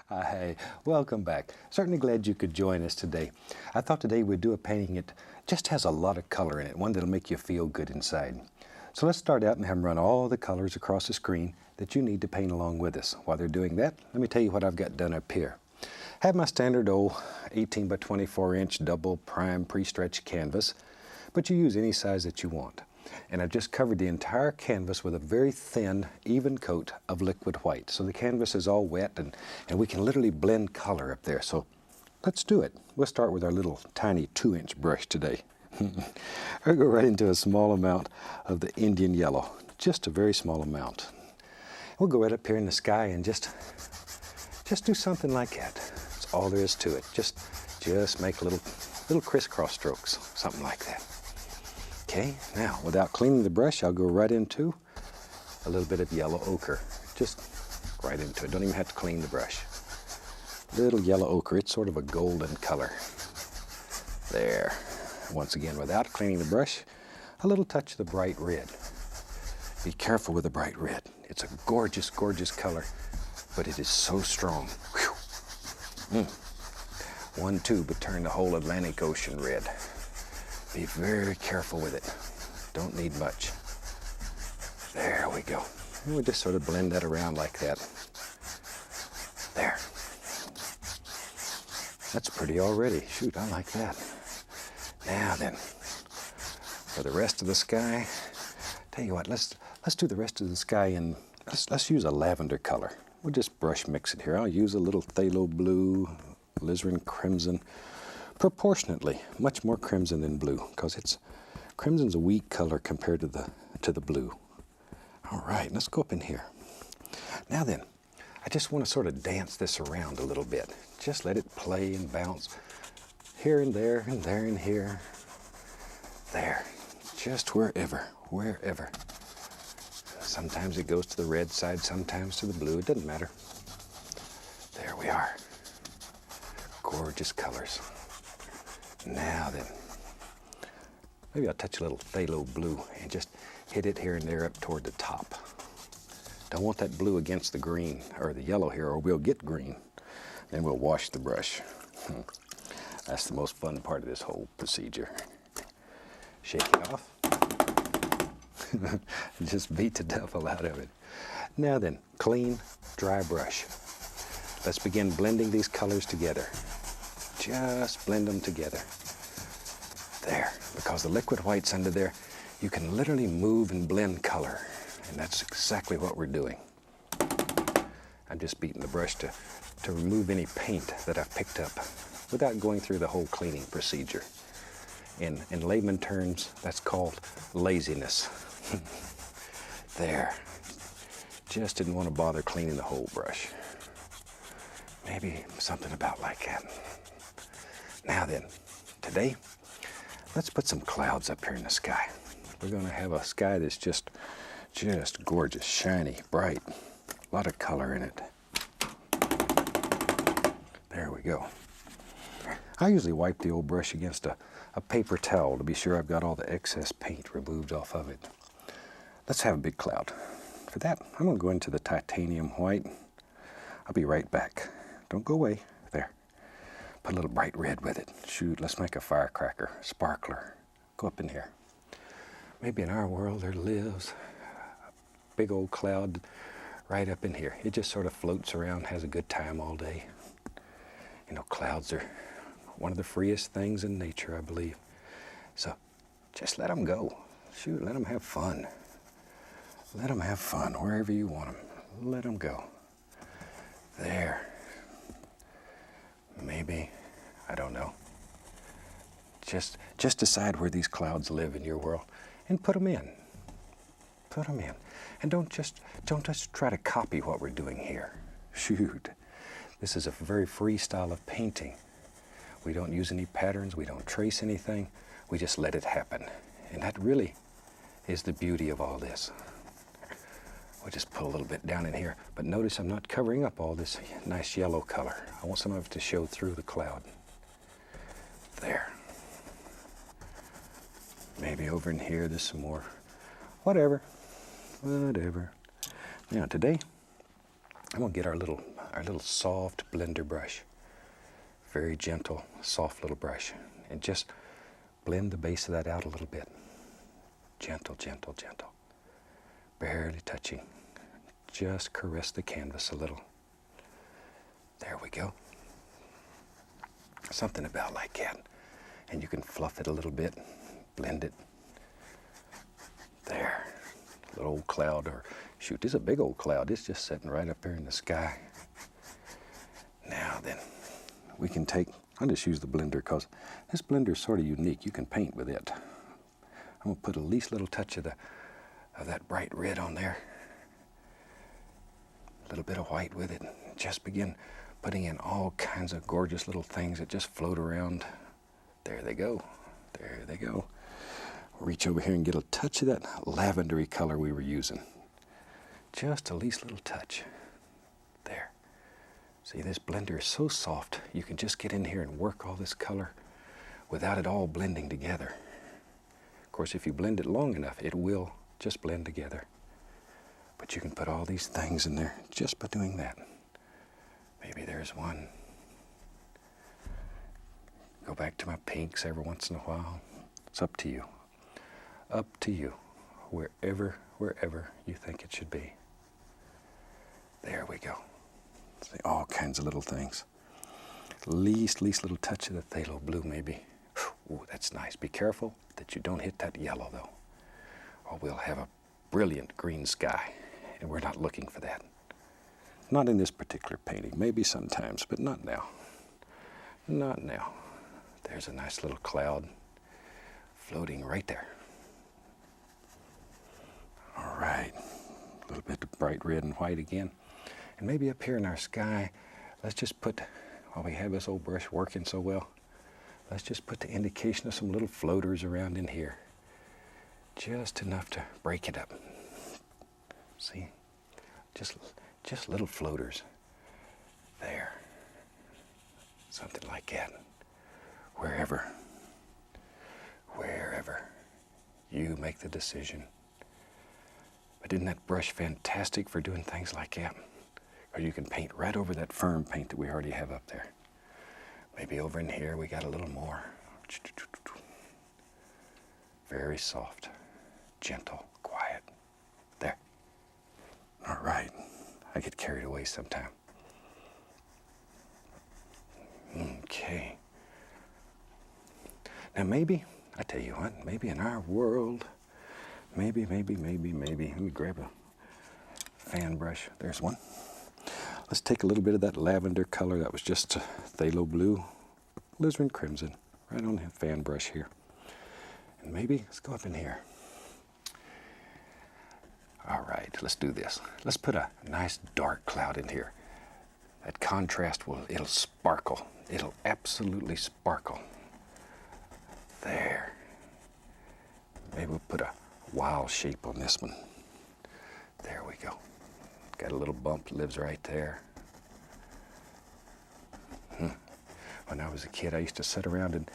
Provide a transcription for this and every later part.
Hi, welcome back. Certainly glad you could join us today. I thought today we'd do a painting that just has a lot of color in it, one that'll make you feel good inside. So let's start out and have them run all the colors across the screen that you need to paint along with us. While they're doing that, let me tell you what I've got done up here. I have my standard old 18 by 24 inch double prime pre-stretched canvas, but you use any size that you want. And I've just covered the entire canvas with a very thin, even coat of liquid white. So the canvas is all wet and we can literally blend color up there. So let's do it. We'll start with our little tiny 2-inch brush today. I'll go right into a small amount of the Indian yellow, just a very small amount. We'll go right up here in the sky and just do something like that. That's all there is to it. Just make little crisscross strokes, something like that. Okay, now without cleaning the brush, I'll go right into a little bit of yellow ochre. Just right into it. Don't even have to clean the brush. Little yellow ochre. It's sort of a golden color. There. Once again, without cleaning the brush, a little touch of the bright red. Be careful with the bright red. It's a gorgeous, gorgeous color, but it is so strong. Whew. One tube would turn the whole Atlantic Ocean red. Be very careful with it. Don't need much. There we go. And we just sort of blend that around like that. There. That's pretty already. Shoot, I like that. Now then, for the rest of the sky, tell you what, let's do the rest of the sky in, let's use a lavender color. We'll just brush mix it here. I'll use a little phthalo blue, alizarin crimson, proportionately, much more crimson than blue, because crimson's a weak color compared to the blue. All right, let's go up in here. Now then, I just want to sort of dance this around a little bit. Just let it play and bounce here and there and there and here. There, just wherever. Sometimes it goes to the red side, sometimes to the blue. It doesn't matter. There we are. Gorgeous colors. Now then, maybe I'll touch a little phthalo blue and just hit it here and there up toward the top. Don't want that blue against the green or the yellow here, or we'll get green. Then we'll wash the brush. That's the most fun part of this whole procedure. Shake it off. Just beat the devil out of it. Now then, clean, dry brush. Let's begin blending these colors together. Just blend them together. There, because the liquid white's under there, you can literally move and blend color. And that's exactly what we're doing. I'm just beating the brush to remove any paint that I've picked up without going through the whole cleaning procedure. In layman terms, that's called laziness. There. Just didn't want to bother cleaning the whole brush. Maybe something about like that. Now then, today, let's put some clouds up here in the sky. We're going to have a sky that's just gorgeous, shiny, bright, a lot of color in it. There we go. I usually wipe the old brush against a paper towel to be sure I've got all the excess paint removed off of it. Let's have a big cloud. For that, I'm going to go into the titanium white. I'll be right back. Don't go away. There. Put a little bright red with it. Shoot, let's make a firecracker, sparkler. Go up in here. Maybe in our world there lives a big old cloud right up in here. It just sort of floats around, has a good time all day. You know, clouds are one of the freest things in nature, I believe. So just let them go. Shoot, let them have fun. Let them have fun wherever you want them. Let them go. There. Maybe, I don't know. Just decide where these clouds live in your world and put them in. Put them in. And don't just try to copy what we're doing here. Shoot. This is a very free style of painting. We don't use any patterns, we don't trace anything, we just let it happen. And that really is the beauty of all this. We'll just put a little bit down in here, but notice I'm not covering up all this nice yellow color. I want some of it to show through the cloud. There. Maybe over in here there's some more. Whatever. Now today, I'm gonna get our our little soft blender brush. Very gentle, soft little brush. And just blend the base of that out a little bit. Gentle, gentle, gentle. Barely touching. Just caress the canvas a little. There we go. Something about like that. And you can fluff it a little bit, blend it. There. Little old cloud, or shoot, this is a big old cloud. It's just sitting right up there in the sky. Now then, we can take, I'll just use the blender because this blender is sort of unique. You can paint with it. I'm going to put at least a little touch of that bright red on there. A little bit of white with it. Just begin putting in all kinds of gorgeous little things that just float around. There they go. There they go. Reach over here and get a touch of that lavendery color we were using. Just a least little touch. There. See, this blender is so soft, you can just get in here and work all this color without it all blending together. Of course, if you blend it long enough, it will just blend together. But you can put all these things in there just by doing that. Maybe there's one. Go back to my pinks every once in a while. It's up to you. Up to you. Wherever you think it should be. There we go. See, all kinds of little things. Least little touch of the phthalo blue maybe. Ooh, that's nice. Be careful that you don't hit that yellow though, or we'll have a brilliant green sky, and we're not looking for that. Not in this particular painting. Maybe sometimes, but not now. Not now. There's a nice little cloud floating right there. All right. A little bit of bright red and white again. And maybe up here in our sky, let's just put, while we have this old brush working so well, let's just put the indication of some little floaters around in here. Just enough to break it up. See? Just little floaters. There. Something like that. Wherever you make the decision. But isn't that brush fantastic for doing things like that? Or you can paint right over that firm paint that we already have up there. Maybe over in here we got a little more. Very soft, gentle, quiet. There. All right. I get carried away sometime. Okay. Now maybe, I tell you what, maybe in our world, maybe, let me grab a fan brush. There's one. Let's take a little bit of that lavender color that was just phthalo blue, alizarin crimson, right on the fan brush here. And maybe, let's go up in here. All right, let's do this. Let's put a nice dark cloud in here. That contrast it'll sparkle. It'll absolutely sparkle. There. Maybe we'll put a wild shape on this one. There we go. Got a little bump that lives right there. When I was a kid, I used to sit around and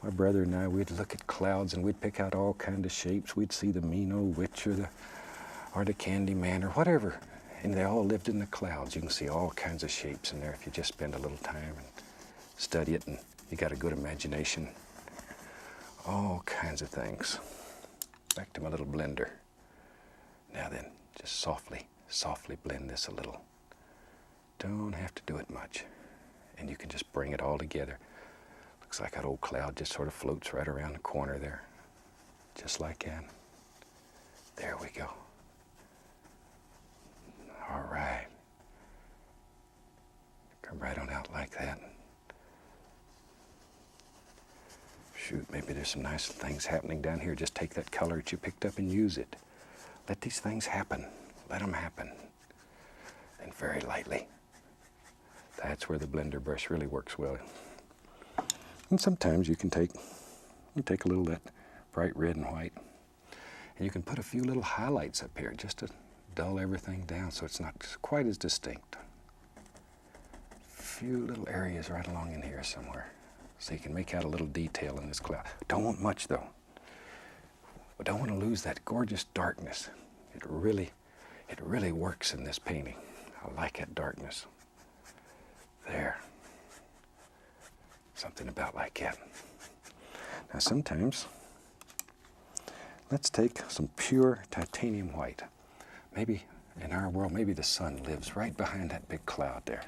my brother and I, we'd look at clouds and we'd pick out all kinds of shapes. We'd see the mean old witch or the candy man or whatever. And they all lived in the clouds. You can see all kinds of shapes in there if you just spend a little time and study it, and you got a good imagination. All kinds of things. Back to my little blender. Now then, just softly blend this a little. Don't have to do it much. And you can just bring it all together. Looks like that old cloud just sort of floats right around the corner there. Just like that. There we go. All right. Come right on out like that. Shoot, maybe there's some nice things happening down here. Just take that color that you picked up and use it. Let these things happen. Let them happen. And very lightly. That's where the blender brush really works well. And sometimes you can take a little of that bright red and white, and you can put a few little highlights up here just to dull everything down so it's not quite as distinct. A few little areas right along in here somewhere, so you can make out a little detail in this cloud. Don't want much though. We don't want to lose that gorgeous darkness. It really works in this painting. I like that darkness. Something about like that. Now sometimes, let's take some pure titanium white. Maybe in our world, maybe the sun lives right behind that big cloud there.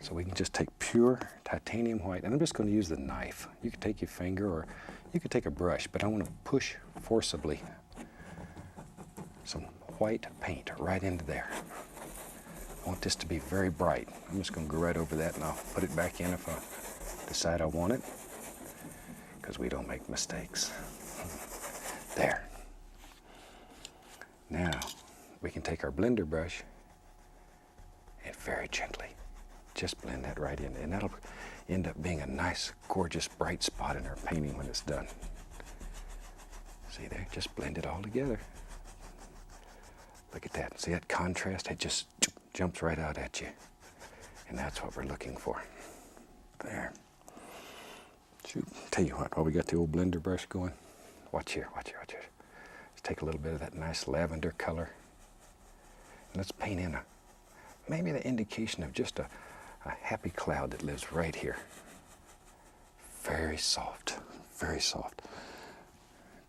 So we can just take pure titanium white, and I'm just going to use the knife. You could take your finger or you could take a brush, but I want to push forcibly some white paint right into there. I want this to be very bright. I'm just going to go right over that, and I'll put it back in if I decide I want it, because we don't make mistakes. There. Now we can take our blender brush and very gently just blend that right in, and that'll end up being a nice, gorgeous, bright spot in our painting when it's done. See there? Just blend it all together. Look at that. See that contrast? It just jumps right out at you. And that's what we're looking for. There. Shoot. Tell you what, while we got the old blender brush going, watch here, watch here, watch here. Let's take a little bit of that nice lavender color. And let's paint in maybe the indication of just a happy cloud that lives right here. Very soft, very soft.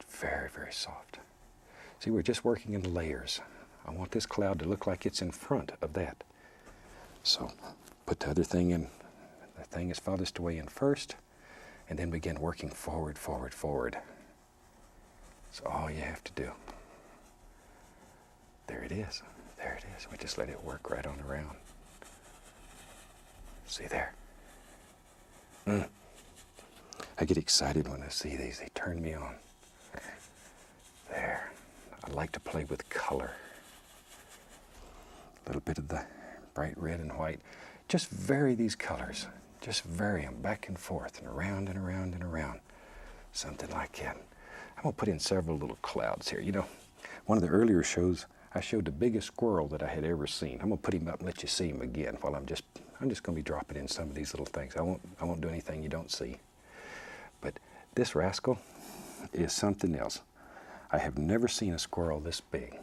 Very, very soft. See, we're just working in layers. I want this cloud to look like it's in front of that. So put the other thing in, the thing is farthest away in first, and then begin working forward, forward, forward. That's all you have to do. There it is. There it is. We just let it work right on around. See there? I get excited when I see these. They turn me on. There. I like to play with color. A little bit of the bright red and white. Just vary these colors. Just vary them back and forth and around and around and around. Something like that. I'm going to put in several little clouds here. You know, one of the earlier shows, I showed the biggest squirrel that I had ever seen. I'm going to put him up and let you see him again while I'm just going to be dropping in some of these little things. I won't do anything you don't see. But this rascal is something else. I have never seen a squirrel this big.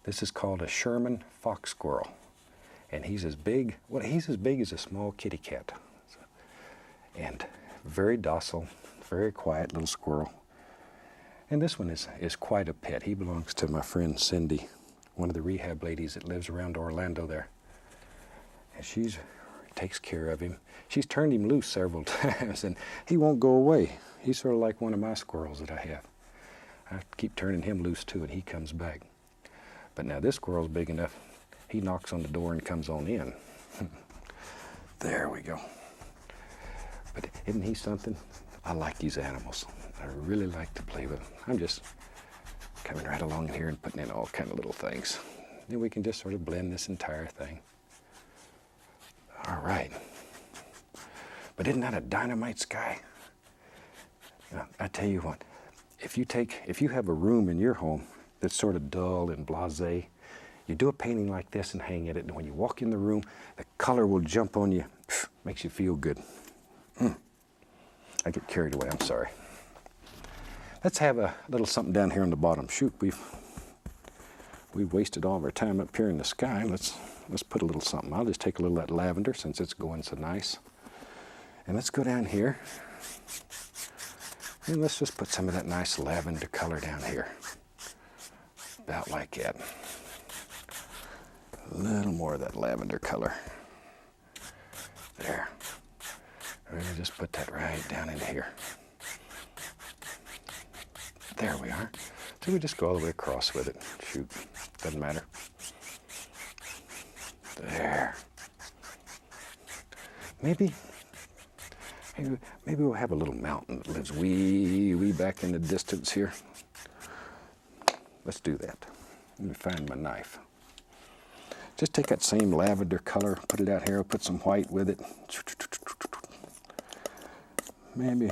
This is called a Sherman fox squirrel. And he's as big, well, he's as big as a small kitty cat. And very docile, very quiet little squirrel. And this one is quite a pet. He belongs to my friend Cindy, one of the rehab ladies that lives around Orlando there. And she takes care of him. She's turned him loose several times, and he won't go away. He's sort of like one of my squirrels that I have. I keep turning him loose too, and he comes back. But now this squirrel's big enough, he knocks on the door and comes on in. There we go. But isn't he something? I like these animals. I really like to play with them. I'm just coming right along here and putting in all kind of little things. Then we can just sort of blend this entire thing. All right. But isn't that a dynamite sky? I tell you what, if you have a room in your home that's sort of dull and blasé, you do a painting like this and hang at it, and when you walk in the room, the color will jump on you. Makes you feel good. I get carried away, I'm sorry. Let's have a little something down here on the bottom. Shoot, we've wasted all of our time up here in the sky. Let's put a little something. I'll just take a little of that lavender since it's going so nice. And let's go down here. And let's just put some of that nice lavender color down here. About like that. A little more of that lavender color. There. We're going to just put that right down in here. There we are. So we just go all the way across with it. Shoot, doesn't matter. There. Maybe we'll have a little mountain that lives way back in the distance here. Let's do that. Let me find my knife. Just take that same lavender color, put it out here, I'll put some white with it. Maybe,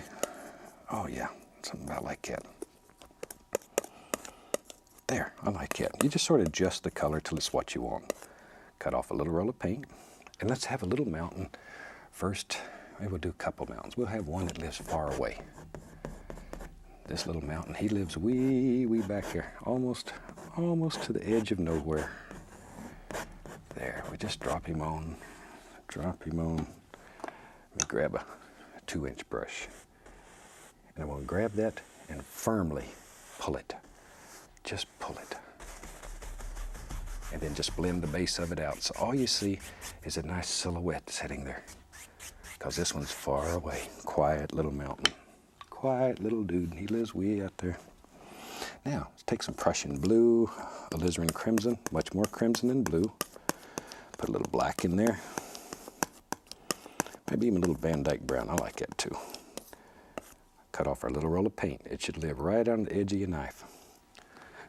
oh yeah, something about like that. There, I like that. You just sort of adjust the color till it's what you want. Cut off a little roll of paint, and let's have a little mountain. First, maybe we'll do a couple mountains. We'll have one that lives far away. This little mountain, he lives way back here, almost to the edge of nowhere. There, we just drop him on Let me grab a 2-inch brush. And I'm going to grab that and firmly pull it. Just pull it. And then just blend the base of it out. So all you see is a nice silhouette sitting there. Because this one's far away. Quiet little mountain. Quiet little dude. He lives way out there. Now, let's take some Prussian blue, alizarin crimson, much more crimson than blue. Put a little black in there. Maybe even a little Van Dyke brown. I like that too. Cut off our little roll of paint. It should live right on the edge of your knife.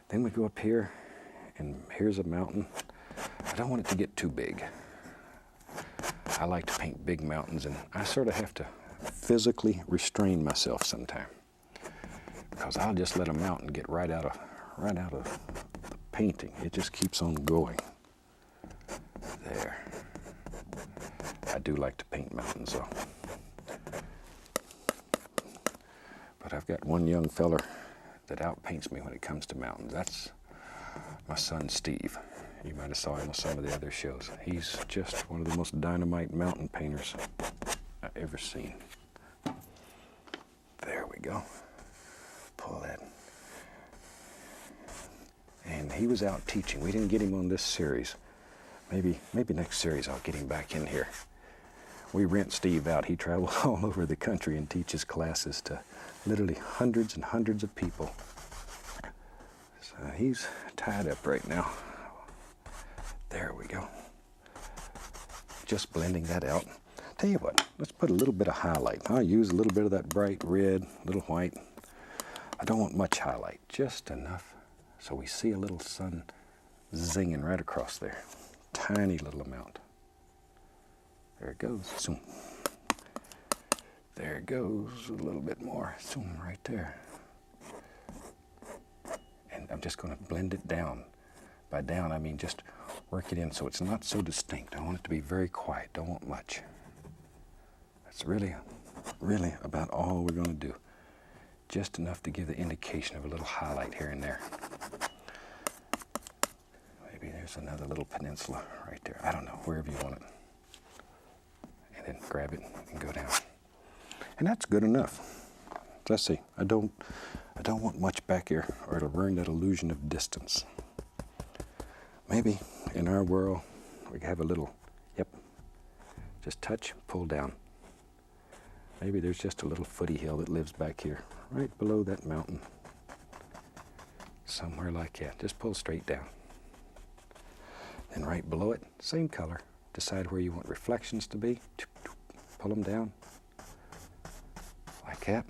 Then we go up here, and here's a mountain. I don't want it to get too big. I like to paint big mountains, and I sort of have to physically restrain myself sometime, because I'll just let a mountain get right out of the painting. It just keeps on going. There. I do like to paint mountains though. But I've got one young feller that outpaints me when it comes to mountains. That's my son Steve. You might have saw him on some of the other shows. He's just one of the most dynamite mountain painters I've ever seen. There we go. Pull that. And he was out teaching. We didn't get him on this series. Maybe next series I'll get him back in here. We rent Steve out. He travels all over the country and teaches classes to literally hundreds and hundreds of people. So he's tied up right now. There we go. Just blending that out. Tell you what, let's put a little bit of highlight. I'll use a little bit of that bright red, little white. I don't want much highlight, just enough so we see a little sun zinging right across there. Tiny little amount. There it goes. Zoom. There it goes. A little bit more. Zoom right there. And I'm just going to blend it down. By down, I mean just work it in so it's not so distinct. I want it to be very quiet. Don't want much. That's really about all we're going to do. Just enough to give the indication of a little highlight here and there. Maybe there's another little peninsula right there. I don't know, wherever you want it. And then grab it and go down. And that's good enough. Let's see. I don't want much back here, or it'll ruin that illusion of distance. Maybe in our world we have a little, just touch, pull down. Maybe there's just a little footy hill that lives back here, right below that mountain. Somewhere like that. Just pull straight down. Then right below it, same color. Decide where you want reflections to be. Pull them down. Like that.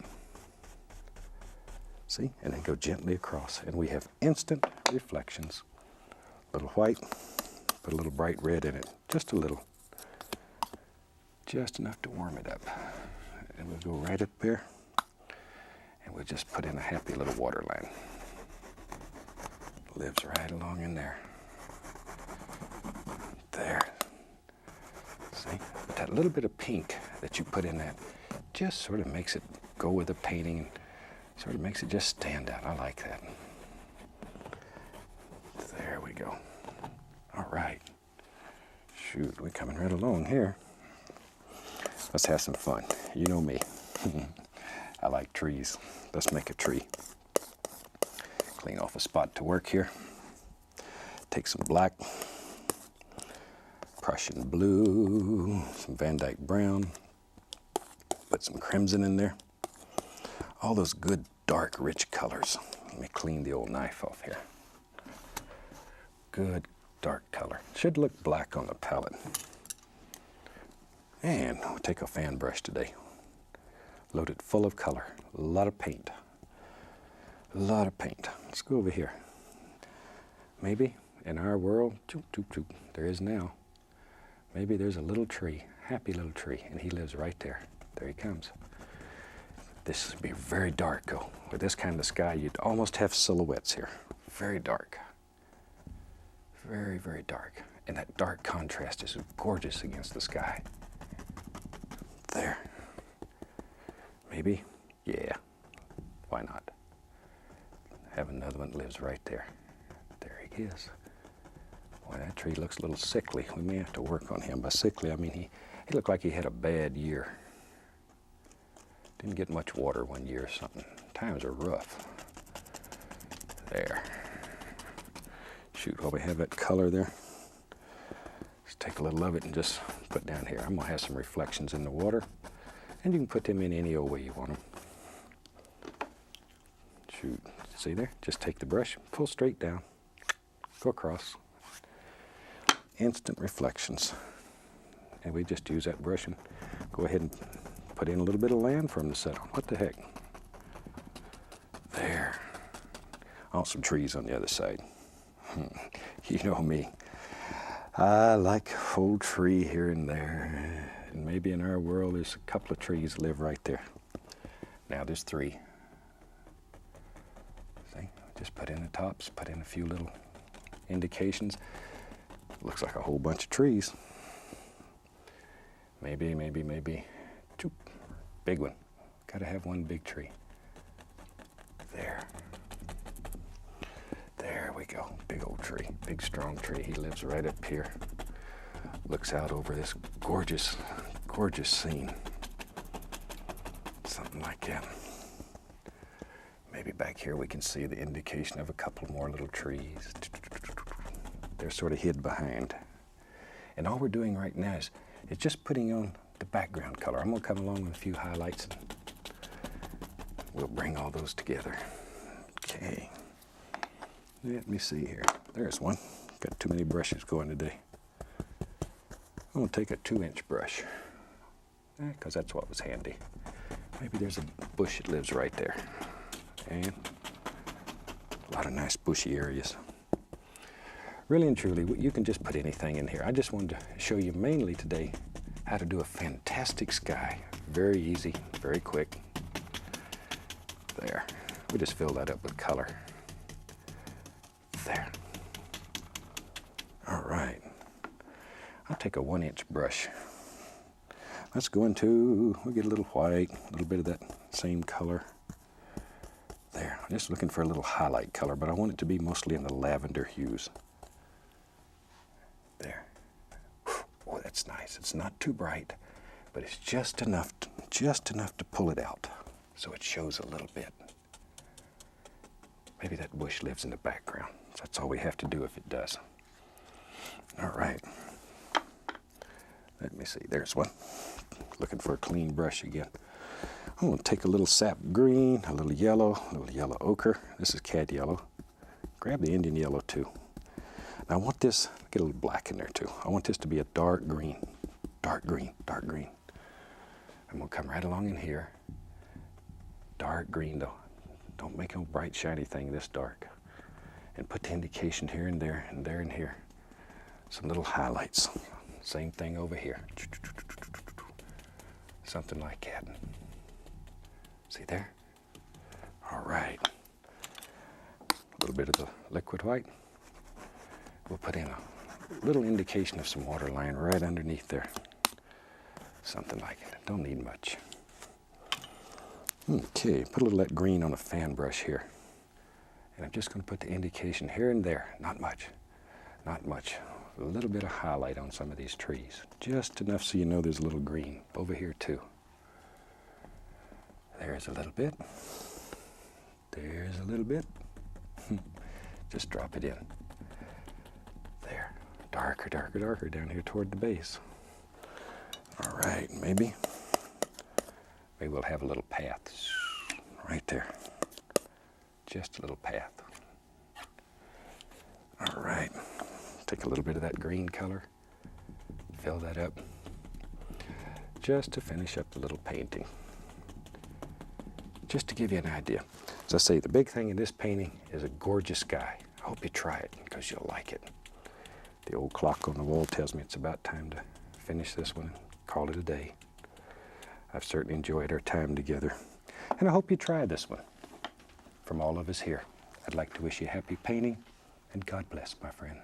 See? And then go gently across. And we have instant reflections. A little white, put a little bright red in it. Just a little. Just enough to warm it up. And we'll go right up there. And we'll just put in a happy little water line. Lives right along in there. There. See? But that little bit of pink that you put in that just sort of makes it go with the painting and sort of makes it just stand out. I like that. There we go. All right. Shoot, we're coming right along here. Let's have some fun. You know me. I like trees. Let's make a tree. Clean off a spot to work here. Take some black, Prussian blue, some Van Dyke brown. Put some crimson in there. All those good, dark, rich colors. Let me clean the old knife off here. Good, dark color. Should look black on the palette. And we'll take a fan brush today. Load it full of color. A lot of paint. A lot of paint. Let's go over here. Maybe in our world, there is now. Maybe there's a little tree, happy little tree, and he lives right there. There he comes. This would be very dark, though. With this kind of sky, you'd almost have silhouettes here. Very dark. Very, very dark. And that dark contrast is gorgeous against the sky. There. Maybe? Yeah. Why not? Have another one that lives right there. There he is. Boy, that tree looks a little sickly. We may have to work on him. By sickly, I mean He looked like he had a bad year. Didn't get much water one year or something. Times are rough. There. Shoot, while we have that color there, let's take a little of it and just put down here. I'm gonna have some reflections in the water, and you can put them in any old way you want them. Shoot, see there? Just take the brush, pull straight down, go across. Instant reflections. And we just use that brush and go ahead and put in a little bit of land for them to set on. What the heck? There. I want some trees on the other side. You know me. I like a full tree here and there. And maybe in our world there's a couple of trees live right there. Now there's 3. See? Just put in the tops, put in a few little indications. Looks like a whole bunch of trees. Maybe 2. Big one. Gotta have one big tree. There. There we go. Big old tree. Big strong tree. He lives right up here. Looks out over this gorgeous, gorgeous scene. Something like that. Maybe back here we can see the indication of a couple more little trees. They're sort of hid behind. And all we're doing right now is just putting on the background color. I'm gonna come along with a few highlights and we'll bring all those together. Okay. Let me see here. There's one. Got too many brushes going today. I'm gonna take a 2-inch brush, because that's what was handy. Maybe there's a bush that lives right there. And a lot of nice bushy areas. Really and truly, you can just put anything in here. I just wanted to show you mainly today how to do a fantastic sky. Very easy, very quick. There. We just fill that up with color. There. All right. I'll take a 1-inch brush. Let's go into, we'll get a little white, a little bit of that same color. There. I'm just looking for a little highlight color, but I want it to be mostly in the lavender hues. There. Oh, that's nice. It's not too bright, but it's just enough to pull it out so it shows a little bit. Maybe that bush lives in the background. So that's all we have to do if it does. All right. Let me see. There's one. Looking for a clean brush again. I'm going to take a little sap green, a little yellow ochre. This is cad yellow. Grab the Indian yellow too. Now I want this, get a little black in there too. I want this to be a dark green. Dark green, dark green. I'm going to come right along in here. Dark green though. Don't make no bright shiny thing this dark. And put the indication here and there and there and here. Some little highlights. Same thing over here. Something like that. See there? All right. A little bit of the liquid white. We'll put in a little indication of some water line right underneath there. Something like it. Don't need much. Okay, put a little of that green on a fan brush here. And I'm just going to put the indication here and there. Not much. Not much. A little bit of highlight on some of these trees. Just enough so you know there's a little green. Over here too. There's a little bit. There's a little bit. Just drop it in. There. Darker, darker, darker down here toward the base. All right, maybe we'll have a little path right there. Just a little path. All right. Take a little bit of that green color. Fill that up. Just to finish up the little painting. Just to give you an idea. As I say, the big thing in this painting is a gorgeous sky. I hope you try it because you'll like it. The old clock on the wall tells me it's about time to finish this one and call it a day. I've certainly enjoyed our time together. And I hope you try this one. From all of us here, I'd like to wish you happy painting and God bless, my friend.